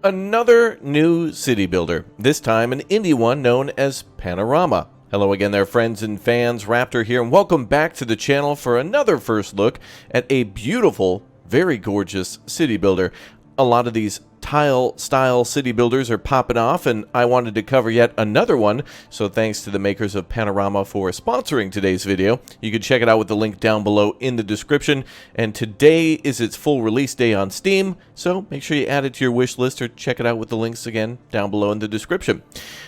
Another new city builder, this time an indie one known as Panorama. Hello again there, friends and fans. Raptor here, and welcome back to the channel for another first look at a beautiful, very gorgeous city builder. A lot of these tile-style city builders are popping off, and I wanted to cover yet another one, so thanks to the makers of Panorama for sponsoring today's video. You can check it out with the link down below in the description, and today is its full release day on Steam, so make sure you add it to your wish list or check it out with the links again down below in the description.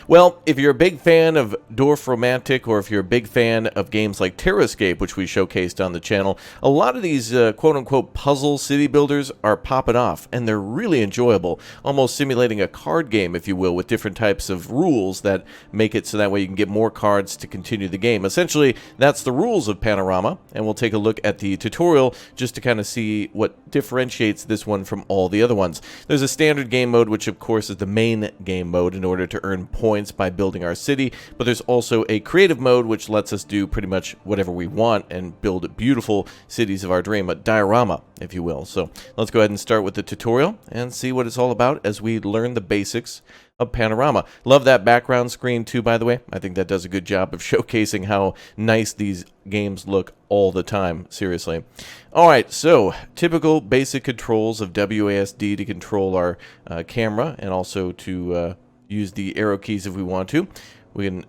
Well, if you're a big fan of Dorfromantik, or if you're a big fan of games like Terrascape, which we showcased on the channel, a lot of these quote-unquote puzzle city builders are popping off, and they're really enjoyable, almost simulating a card game, if you will, with different types of rules that make it so that way you can get more cards to continue the game. Essentially, that's the rules of Panorama, and we'll take a look at the tutorial just to kind of see what differentiates this one from all the other ones. There's a standard game mode, which of course is the main game mode in order to earn points by building our city, but there's also a creative mode which lets us do pretty much whatever we want and build beautiful cities of our dream, a diorama, if you will. So let's go ahead and start with the tutorial and see what it's all about as we learn the basics of Panorama. Love that background screen too, by the way. I think that does a good job of showcasing how nice these games look all the time, seriously. Alright, so typical basic controls of WASD to control our camera, and also to use the arrow keys if we want to. We can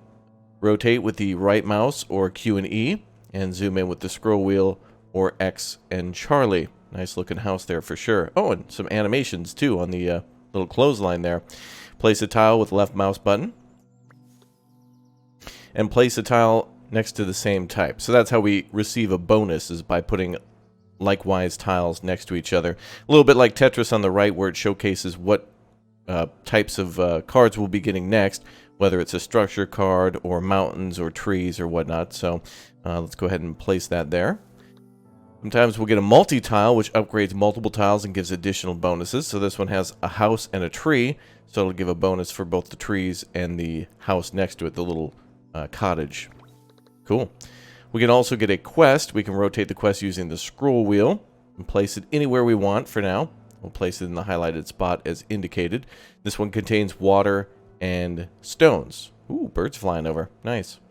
rotate with the right mouse or Q and E, and zoom in with the scroll wheel or X and Charlie. Nice looking house there for sure. Oh, and some animations too on the little clothesline there. Place a tile with left mouse button, and place a tile next to the same type. So that's how we receive a bonus, is by putting likewise tiles next to each other. A little bit like Tetris on the right, where it showcases what types of cards we'll be getting next, whether it's a structure card or mountains or trees or whatnot. So let's go ahead and place that there. Sometimes we'll get a multi-tile, which upgrades multiple tiles and gives additional bonuses. So this one has a house and a tree, so it'll give a bonus for both the trees and the house next to it, the little cottage. Cool. We can also get a quest. We can rotate the quest using the scroll wheel and place it anywhere we want for now. We'll place it in the highlighted spot as indicated. This one contains water and stones. Ooh, birds flying over. Nice.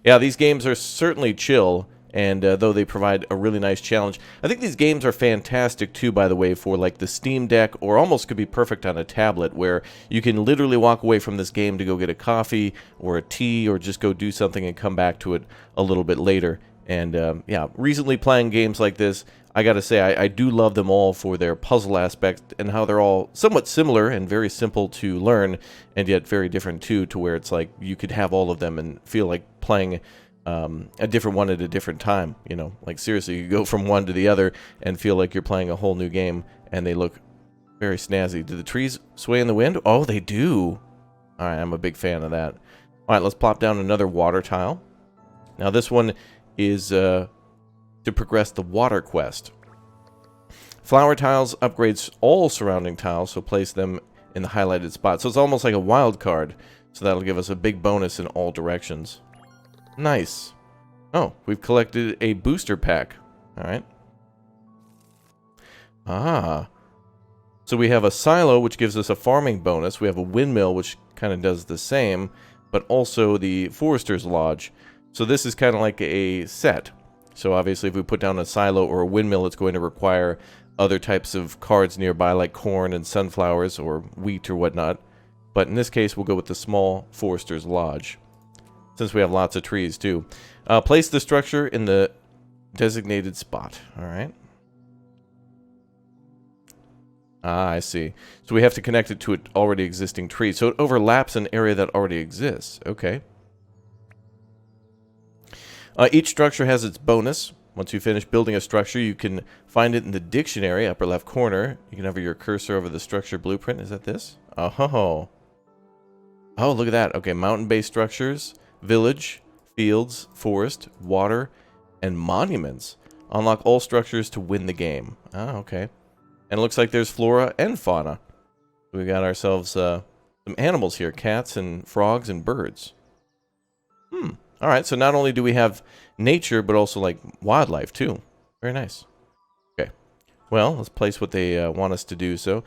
Yeah, these games are certainly chill, and though they provide a really nice challenge. I think these games are fantastic too, by the way, for like the Steam Deck, or almost could be perfect on a tablet, where you can literally walk away from this game to go get a coffee or a tea, or just go do something and come back to it a little bit later. And yeah, recently playing games like this, I gotta say, I do love them all for their puzzle aspect and how they're all somewhat similar and very simple to learn, and yet very different too, to where it's like you could have all of them and feel like playing a different one at a different time. You know, like seriously, you go from one to the other and feel like you're playing a whole new game, and they look very snazzy. Do the trees sway in the wind? Oh, they do. All right, I'm a big fan of that. All right, let's plop down another water tile. Now this one is to progress the water quest. Flower tiles upgrades all surrounding tiles, so place them in the highlighted spot. So it's almost like a wild card, so that'll give us a big bonus in all directions. Nice. Oh, we've collected a booster pack. Alright. Ah. So we have a silo, which gives us a farming bonus. We have a windmill, which kind of does the same, but also the forester's lodge. So this is kind of like a set. So obviously if we put down a silo or a windmill, it's going to require other types of cards nearby, like corn and sunflowers or wheat or whatnot. But in this case, we'll go with the small forester's lodge, since we have lots of trees too. Place the structure in the designated spot. Alright. Ah, I see. So we have to connect it to an already existing tree. So it overlaps an area that already exists. Okay. Each structure has its bonus. Once you finish building a structure, you can find it in the dictionary, upper left corner. You can hover your cursor over the structure blueprint. Is that this? Oh, oh, look at that. Okay, mountain-based structures, village, fields, forest, water, and monuments. Unlock all structures to win the game. Ah, okay. And it looks like there's flora and fauna. We got ourselves some animals here, cats and frogs and birds. Alright, so not only do we have nature, but also like wildlife too. Very nice. Okay. Well, let's place what they want us to do. So,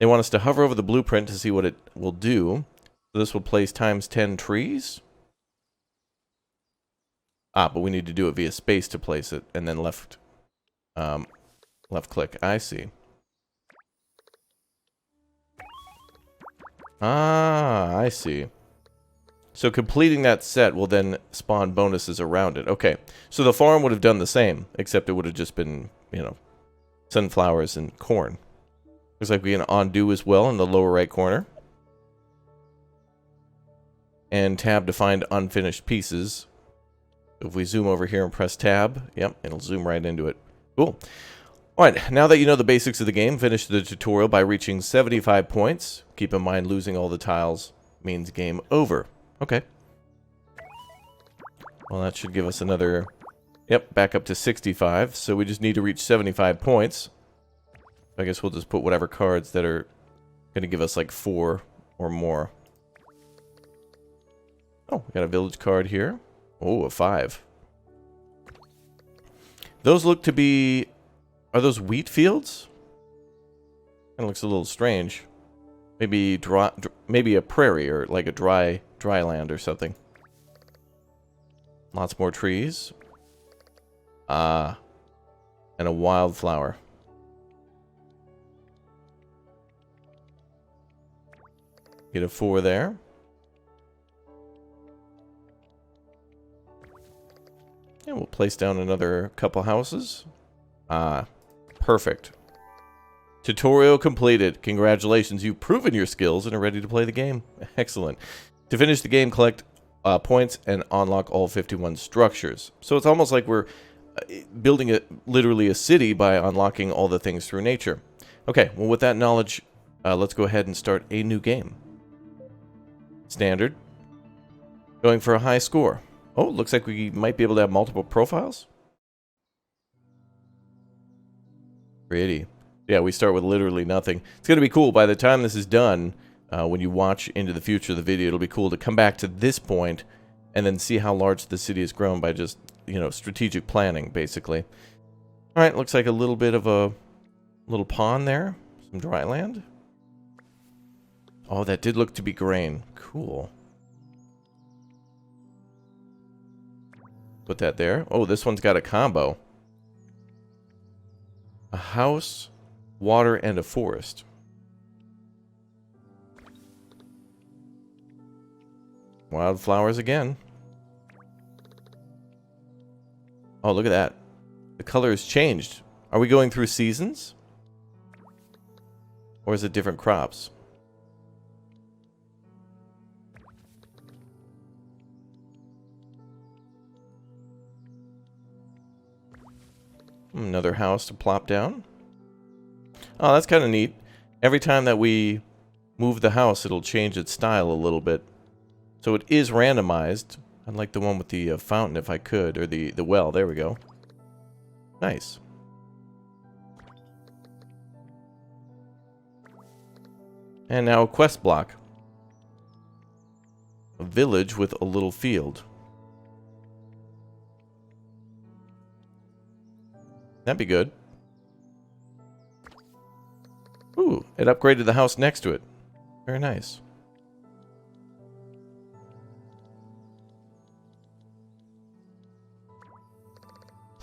They want us to hover over the blueprint to see what it will do. So this will place times 10 trees. But we need to do it via space to place it, and then left click. I see. I see. So completing that set will then spawn bonuses around it. Okay, so the farm would have done the same, except it would have just been, you know, sunflowers and corn. Looks like we can undo as well in the lower right corner. And tab to find unfinished pieces. If we zoom over here and press tab, yep, it'll zoom right into it. Cool. Alright, now that you know the basics of the game, finish the tutorial by reaching 75 points. Keep in mind losing all the tiles means game over. Okay. Well, that should give us another... Yep, back up to 65. So we just need to reach 75 points. I guess we'll just put whatever cards that are going to give us like 4 or more. Oh, we got a village card here. Oh, a 5. Those look to be... Are those wheat fields? Kind of looks a little strange. Maybe maybe a prairie or like a dry land or something. Lots more trees. And a wildflower. Get a 4 there. And we'll place down another couple houses. Perfect. Tutorial completed. Congratulations, you've proven your skills and are ready to play the game. Excellent. To finish the game, collect points and unlock all 51 structures. So it's almost like we're building literally a city by unlocking all the things through nature. Okay, well with that knowledge, let's go ahead and start a new game. Standard. Going for a high score. Oh, looks like we might be able to have multiple profiles. Pretty. Yeah, we start with literally nothing. It's going to be cool. By the time this is done, when you watch into the future of the video, it'll be cool to come back to this point and then see how large the city has grown by just, you know, strategic planning, basically. All right, looks like a little bit of a little pond there. Some dry land. Oh, that did look to be grain. Cool. Put that there. Oh, this one's got a combo. A house, water, and a forest. Wildflowers again. Oh, look at that. The color has changed. Are we going through seasons? Or is it different crops? Another house to plop down. Oh, that's kind of neat. Every time that we move the house, it'll change its style a little bit. So it is randomized. I'd like the one with the fountain if I could, or the well. There we go. Nice. And now a quest block. A village with a little field. That'd be good. Ooh, it upgraded the house next to it. Very nice.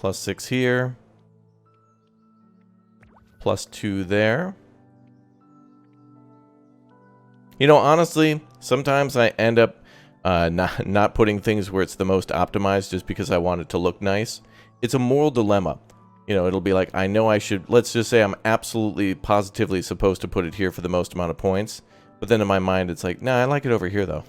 +6 here. +2 there. You know, honestly, sometimes I end up not putting things where it's the most optimized just because I want it to look nice. It's a moral dilemma. You know, it'll be like, I know I should, let's just say I'm absolutely positively supposed to put it here for the most amount of points. But then in my mind, it's like, nah, I like it over here though.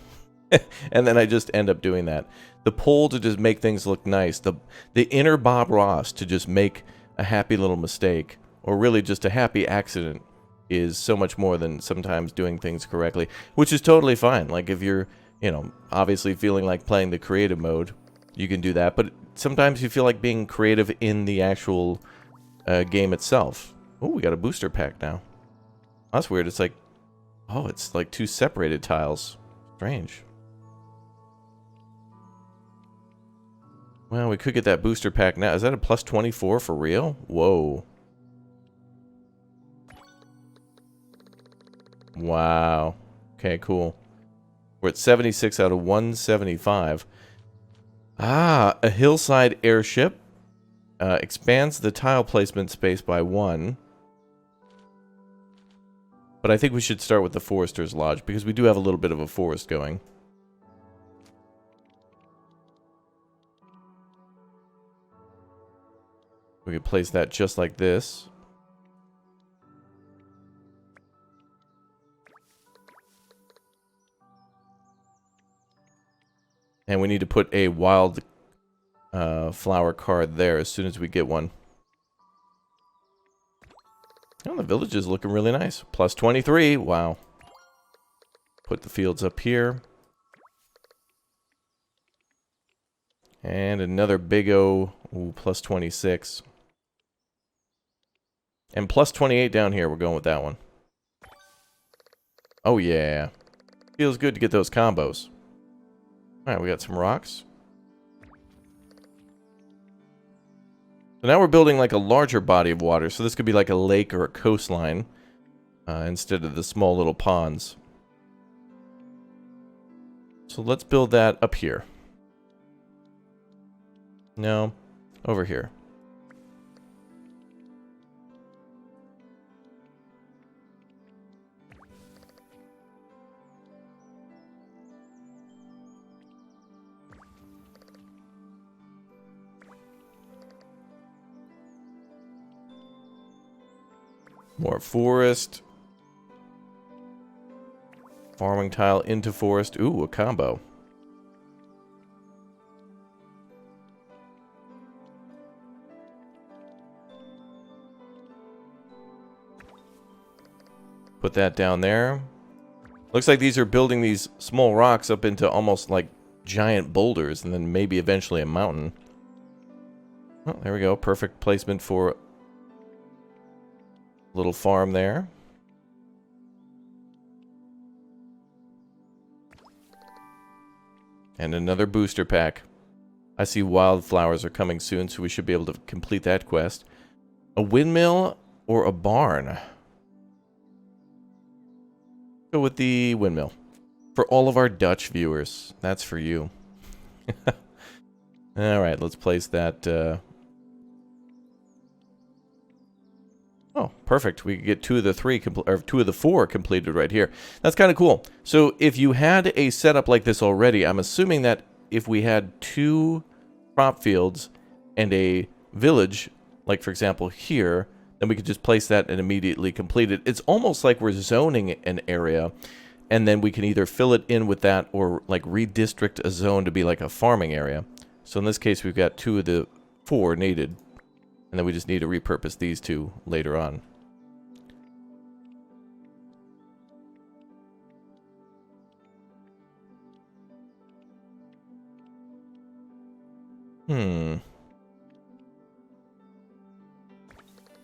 And then I just end up doing that. The pull to just make things look nice. The inner Bob Ross to just make a happy little mistake, or really just a happy accident, is so much more than sometimes doing things correctly. Which is totally fine. Like if you're, you know, obviously feeling like playing the creative mode, you can do that. But sometimes you feel like being creative in the actual game itself. Oh, we got a booster pack now. That's weird. It's like, oh, it's like 2 separated tiles. Strange. Well, we could get that booster pack now. Is that a +24 for real? Whoa. Wow. Okay, cool. We're at 76 out of 175. Ah, a hillside airship. Expands the tile placement space by 1. But I think we should start with the Forester's Lodge, because we do have a little bit of a forest going. We could place that just like this. And we need to put a wild flower card there as soon as we get one. Oh, the village is looking really nice. Plus 23. Wow. Put the fields up here. And another big O. Ooh, plus 26. And plus 28 down here. We're going with that one. Oh, yeah. Feels good to get those combos. Alright, we got some rocks. So now we're building like a larger body of water. So this could be like a lake or a coastline. Instead of the small little ponds. So let's build that up here. No, over here. More forest. Farming tile into forest. Ooh, a combo. Put that down there. Looks like these are building these small rocks up into almost like giant boulders, and then maybe eventually a mountain. Oh, there we go. Perfect placement for a little farm there. And another booster pack. I see wildflowers are coming soon, so we should be able to complete that quest. A windmill or a barn? Go with the windmill. For all of our Dutch viewers. That's for you. Alright, let's place that. Oh, perfect. We could get 2 of the 3, or 2 of the 4 completed right here. That's kind of cool. So if you had a setup like this already, I'm assuming that if we had 2 crop fields and a village, like for example here, then we could just place that and immediately complete it. It's almost like we're zoning an area, and then we can either fill it in with that or like redistrict a zone to be like a farming area. So in this case, we've got 2 of the 4 needed. And then we just need to repurpose these 2 later on.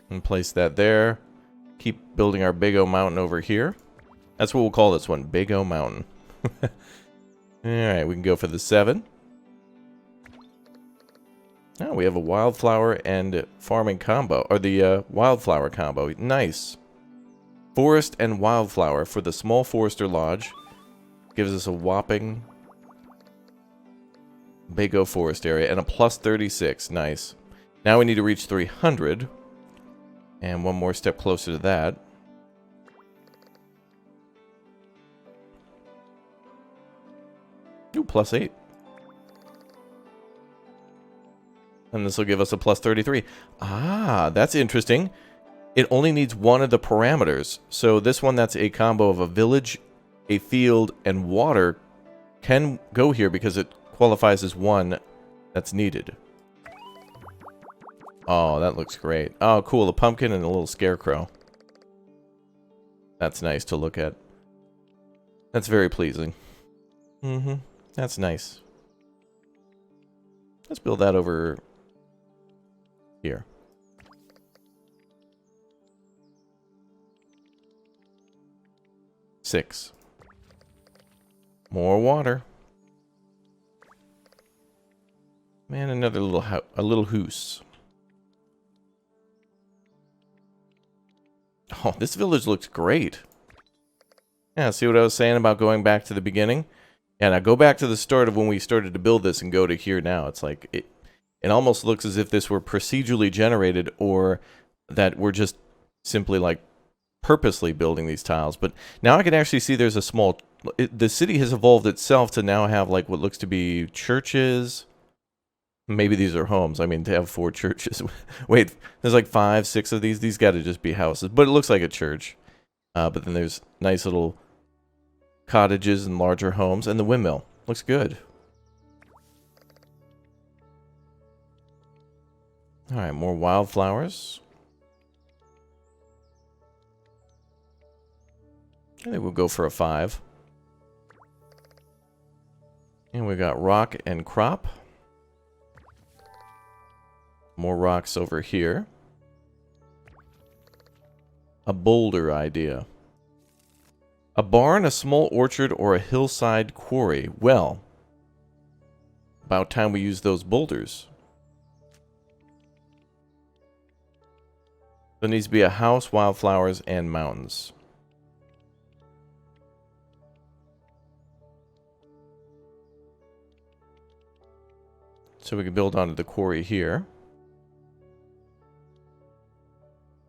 And place that there. Keep building our Big O Mountain over here. That's what we'll call this one, Big O Mountain. Alright, we can go for the 7. Oh, we have a wildflower and farming combo. Or the wildflower combo. Nice. Forest and wildflower for the small Forester Lodge. Gives us a whopping Big O Forest area. And a plus 36. Nice. Now we need to reach 300. And one more step closer to that. Ooh, plus 8. And this will give us a plus 33. Ah, that's interesting. It only needs 1 of the parameters. So this one that's a combo of a village, a field, and water can go here because it qualifies as 1 that's needed. Oh, that looks great. Oh, cool. A pumpkin and a little scarecrow. That's nice to look at. That's very pleasing. That's nice. Let's build that over here. Six. More water. Man, another little hoose. Oh, this village looks great. Yeah, see what I was saying about going back to the beginning? And I go back to the start of when we started to build this and go to here now. It's like, it almost looks as if this were procedurally generated or that we're just simply like purposely building these tiles. But now I can actually see there's a small, the city has evolved itself to now have like what looks to be churches. Maybe these are homes. I mean, to have 4 churches. Wait, there's like 5, 6 of these. These got to just be houses, but it looks like a church. But then there's nice little cottages and larger homes, and the windmill. Looks good. Alright, more wildflowers. I think we'll go for a 5. And we got rock and crop. More rocks over here. A boulder idea. A barn, a small orchard, or a hillside quarry. Well, about time we use those boulders. There needs to be a house, wildflowers, and mountains. So we can build onto the quarry here.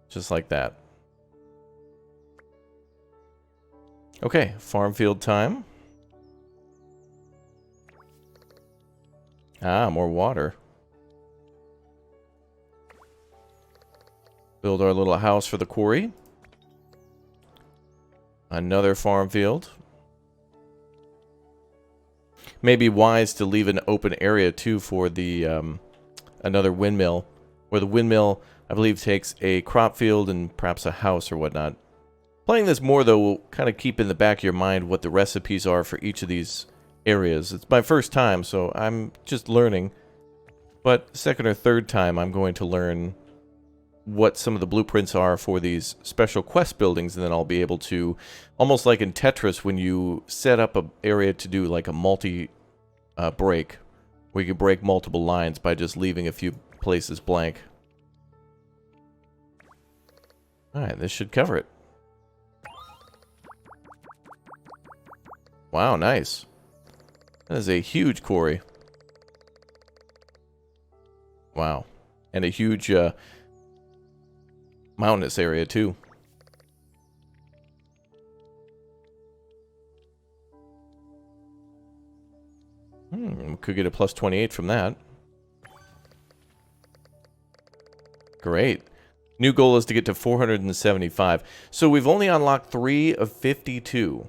Just like that. Okay, farm field time. Ah, more water. Build our little house for the quarry. Another farm field. Maybe wise to leave an open area too for the another windmill, where the windmill, I believe, takes a crop field and perhaps a house or whatnot. Playing this more, though, will kind of keep in the back of your mind what the recipes are for each of these areas. It's my first time, so I'm just learning. But second or third time, I'm going to learn what some of the blueprints are for these special quest buildings, and then I'll be able to, almost like in Tetris, when you set up an area to do like a multi-break, where you can break multiple lines by just leaving a few places blank. Alright, this should cover it. Wow, nice. That is a huge quarry. Wow. And a huge mountainous area, too. Could get a plus 28 from that. Great. New goal is to get to 475. So we've only unlocked 3 of 52.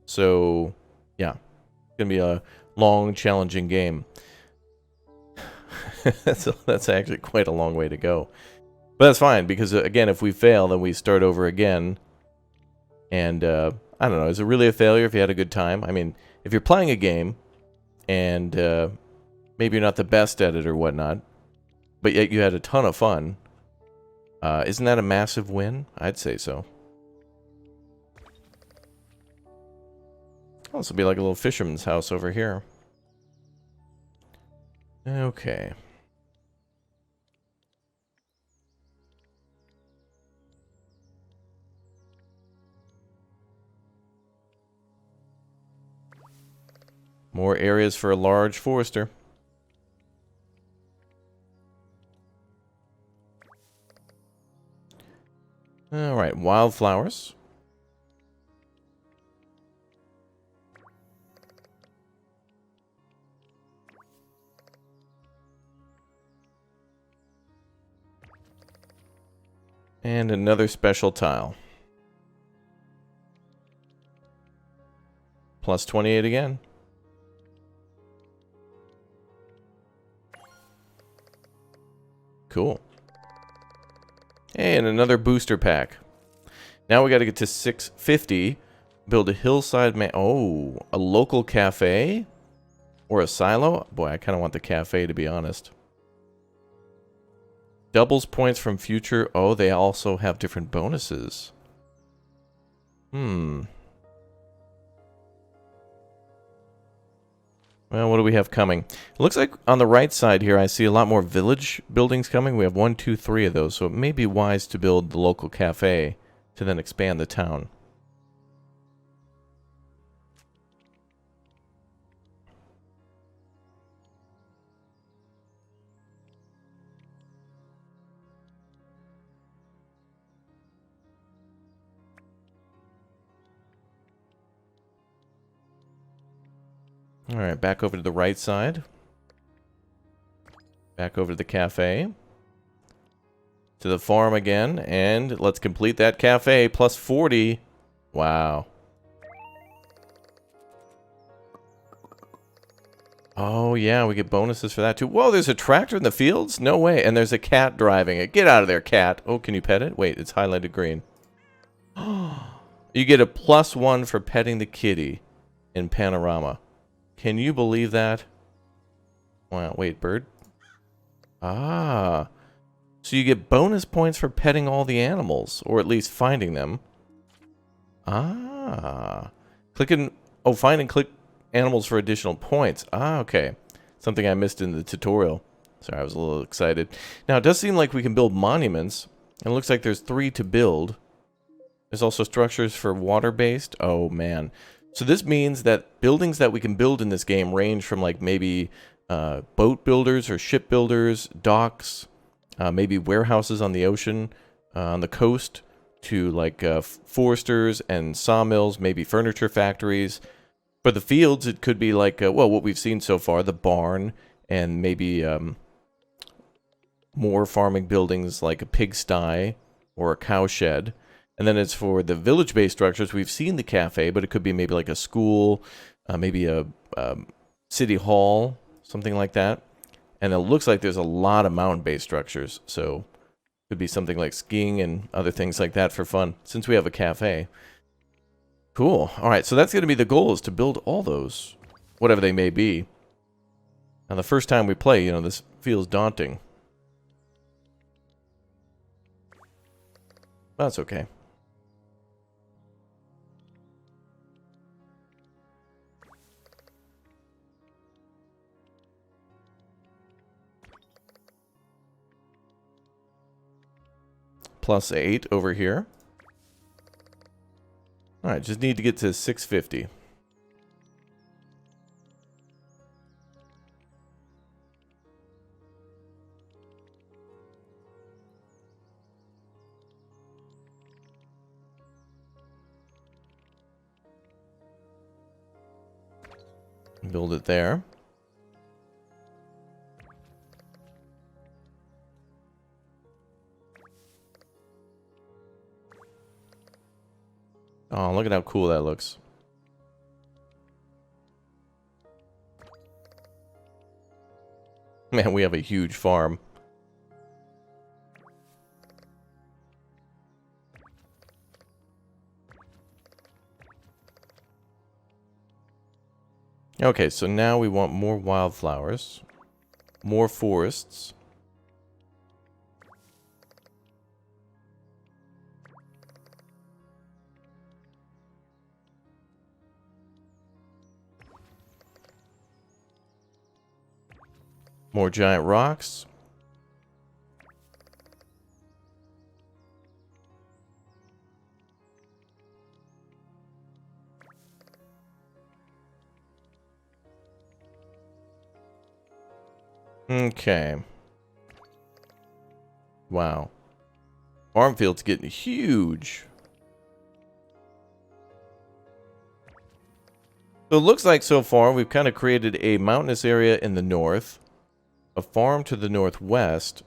So, yeah, it's going to be a long, challenging game. That's actually quite a long way to go. But that's fine, because, again, if we fail, then we start over again. And, I don't know, is it really a failure if you had a good time? I mean, if you're playing a game, and maybe you're not the best at it or whatnot, but yet you had a ton of fun, isn't that a massive win? I'd say so. Oh, this will be like a little fisherman's house over here. Okay. More areas for a large forester. Alright, wildflowers. And another special tile. Plus 28 again. Cool. And another booster pack. Now we got to get to 650. Build a hillside oh, a local cafe? Or a silo? Boy, I kind of want the cafe, to be honest. Doubles points from future. Oh, they also have different bonuses. Well, what do we have coming? It looks like on the right side here, I see a lot more village buildings coming. We have 1, 2, 3 of those, so it may be wise to build the local cafe to then expand the town. Alright, back over to the right side. Back over to the cafe. To the farm again, and let's complete that cafe. Plus 40. Wow. Oh, yeah, we get bonuses for that, too. Whoa, there's a tractor in the fields? No way. And there's a cat driving it. Get out of there, cat. Oh, can you pet it? Wait, it's highlighted green. You get a +1 for petting the kitty in Panorama. Can you believe that? Wow, wait, bird? Ah. So you get bonus points for petting all the animals, or at least finding them. Ah. Find and click animals for additional points. Ah, okay. Something I missed in the tutorial. Sorry, I was a little excited. Now, it does seem like we can build monuments. It looks like there's 3 to build. There's also structures for water-based. Oh, man. So this means that buildings that we can build in this game range from, like, maybe boat builders or ship builders, docks, maybe warehouses on the ocean, on the coast, to, like, foresters and sawmills, maybe furniture factories. For the fields, it could be like, well, what we've seen so far, the barn, and maybe more farming buildings like a pigsty or a cowshed. And then it's for the village-based structures. We've seen the cafe, but it could be maybe like a school, maybe a city hall, something like that. And it looks like there's a lot of mountain-based structures, so it could be something like skiing and other things like that for fun, since we have a cafe. Cool. All right, so that's going to be the goal, is to build all those, whatever they may be. Now, the first time we play, you know, this feels daunting. That's okay. +8 over here. Alright, just need to get to 650. Build it there. Oh, look at how cool that looks. Man, we have a huge farm. Okay, so now we want more wildflowers, more forests. More giant rocks. Okay. Wow. Farm field's getting huge. So it looks like so far we've kind of created a mountainous area in the north, a farm to the northwest,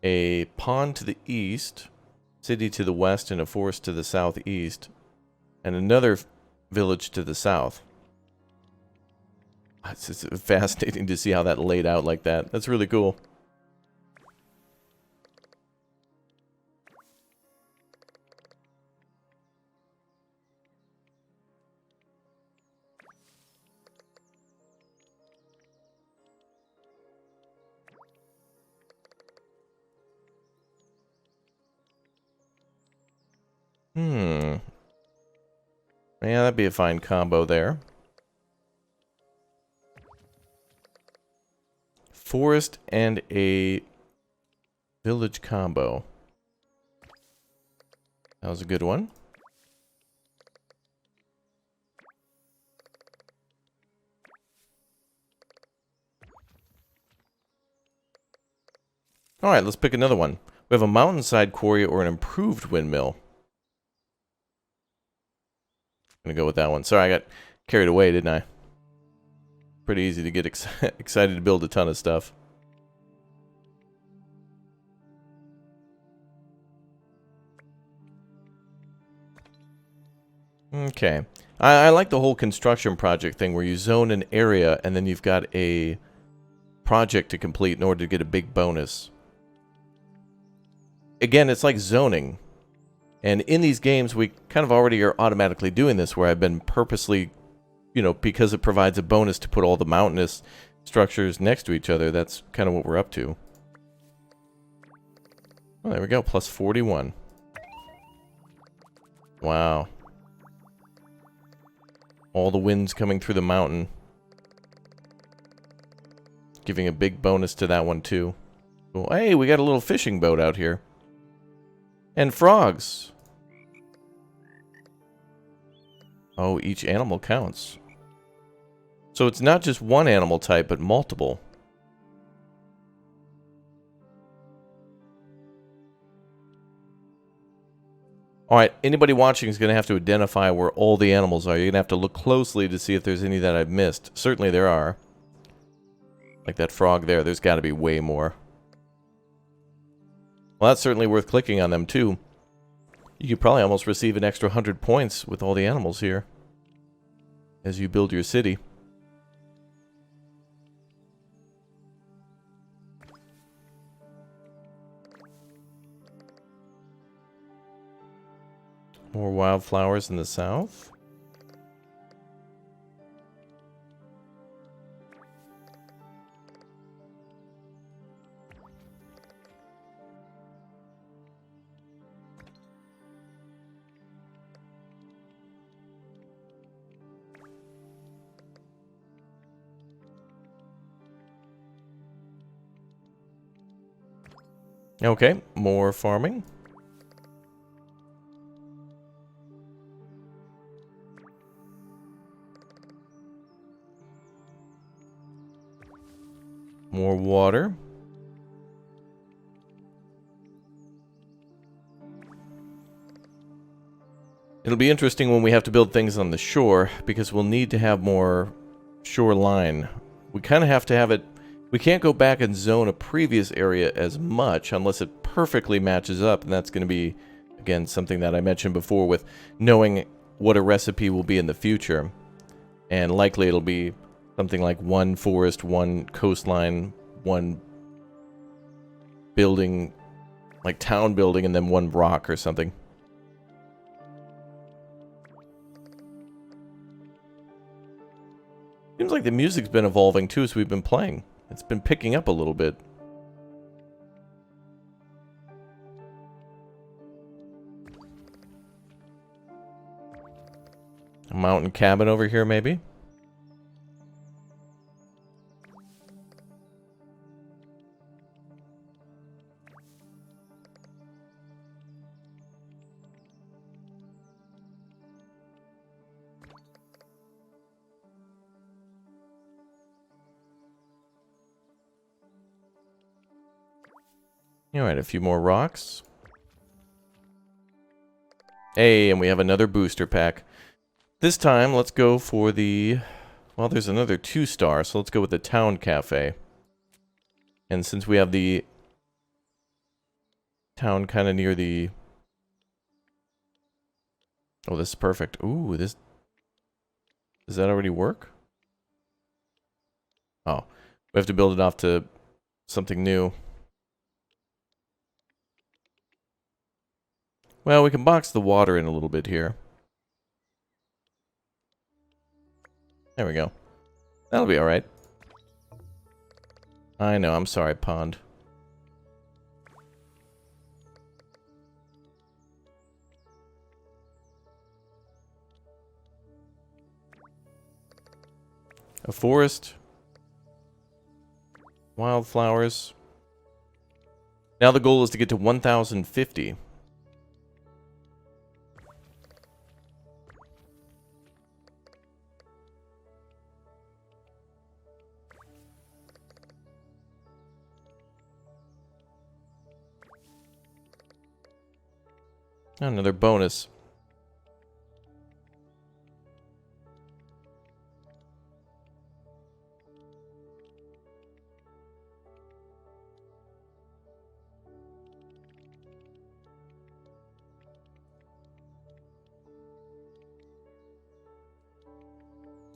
a pond to the east, city to the west, and a forest to the southeast, and another village to the south. It's just fascinating to see how that laid out like that. That's really cool. Yeah, that'd be a fine combo there. Forest and a village combo. That was a good one. Alright, let's pick another one. We have a mountainside quarry or an improved windmill. I'm gonna go with that one. Sorry, I got carried away, didn't I? pretty easy to get excited to build a ton of stuff. Okay. I like the whole construction project thing where you zone an area and then you've got a project to complete in order to get a big bonus. Again, it's like zoning. And in these games, we kind of already are automatically doing this, where I've been purposely, you know, because it provides a bonus to put all the mountainous structures next to each other. That's kind of what we're up to. Oh, there we go, plus 41. Wow. All the winds coming through the mountain. Giving a big bonus to that one, too. Cool. Hey, we got a little fishing boat out here. And frogs. Oh, each animal counts. So it's not just one animal type, but multiple. Alright, anybody watching is going to have to identify where all the animals are. You're going to have to look closely to see if there's any that I've missed. Certainly there are. Like that frog there, there's got to be way more. Well, that's certainly worth clicking on them, too. You could probably almost receive an extra 100 points with all the animals here as you build your city. More wildflowers in the south. Okay, more farming. More water. It'll be interesting when we have to build things on the shore, because we'll need to have more shoreline. We kind of have to have it. We can't go back and zone a previous area as much unless it perfectly matches up, and that's going to be, again, something that I mentioned before with knowing what a recipe will be in the future. And likely it'll be something like one forest, one coastline, one building, like town building, and then one rock or something. Seems like the music's been evolving too as we've been playing. It's been picking up a little bit. A mountain cabin over here, maybe? Alright, a few more rocks. Hey, and we have another booster pack. This time, let's go for the... Well, there's another 2-star, so let's go with the Town Cafe. And since we have the town kind of near the... Oh, this is perfect. Ooh, this... Does that already work? Oh, we have to build it off to something new. Well, we can box the water in a little bit here. There we go. That'll be alright. I know, I'm sorry, pond. A forest. Wildflowers. Now the goal is to get to 1,050. Another bonus.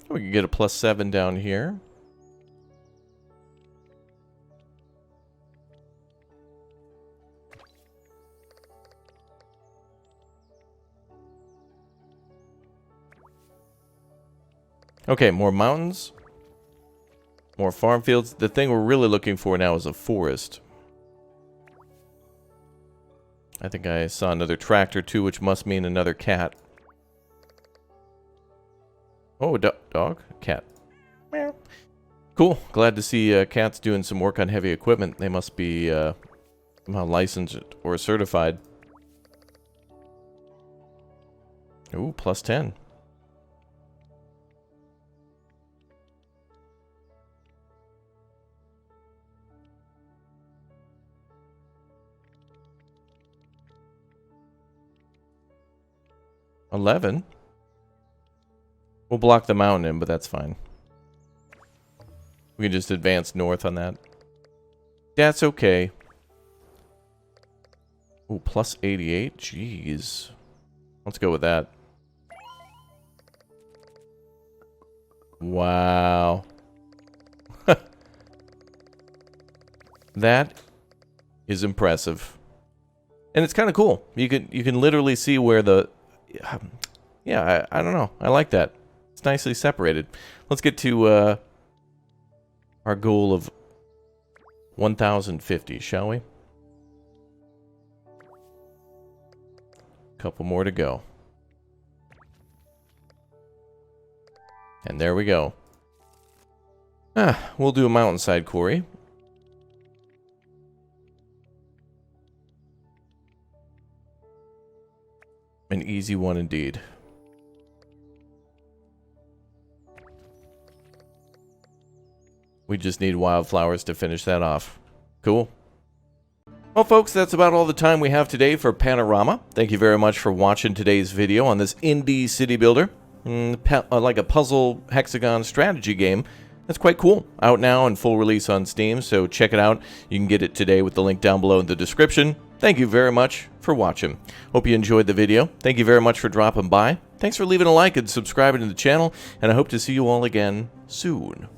We can get a +7 down here. Okay, more mountains. More farm fields. The thing we're really looking for now is a forest. I think I saw another tractor too, which must mean another cat. Oh, dog? Cat. Meow. Cool. Glad to see cats doing some work on heavy equipment. They must be somehow licensed or certified. Ooh, +10. $11. We'll block the mountain in, but that's fine. We can just advance north on that. That's okay. Ooh, +88. Jeez. Let's go with that. Wow. That is impressive. And it's kind of cool. You can literally see where the... Yeah, I don't know. I like that. It's nicely separated. Let's get to our goal of 1,050, shall we? Couple more to go. And there we go. We'll do a mountainside quarry. An easy one indeed. We just need wildflowers to finish that off. Cool. Well, folks, that's about all the time we have today for Panorama. Thank you very much for watching today's video on this indie city builder. Like a puzzle hexagon strategy game. That's quite cool. Out now and full release on Steam, so check it out. You can get it today with the link down below in the description. Thank you very much for watching. Hope you enjoyed the video. Thank you very much for dropping by. Thanks for leaving a like and subscribing to the channel, and I hope to see you all again soon.